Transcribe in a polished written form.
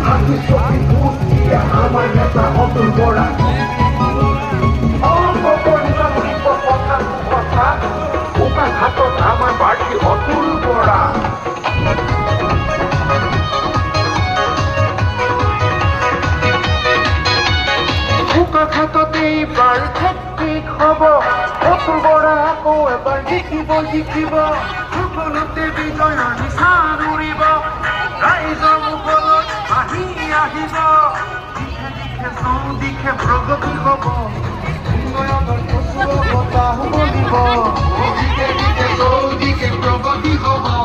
হাসি চোখে মুখ দিয়ে আমার নেতা অতুল বড়া অল্প পরিমাণ কথা কথা ওকা ঘাতক আমার বাড়ি অতুল বড়া ওকা ঘাততে এবার ঠিক হব অতুল বড়া আকৌ এবাৰ জিকিব সকলোতে বিজয়ৰ নিশান উৰিব ৰাইজৰ মুখলৈ আহি আহিব দিশে দিশে চৌদিশে প্ৰগতি হব উন্নয়নৰ বতাহ বলিব দিশে দিশে চৌদিশে প্ৰগতি হব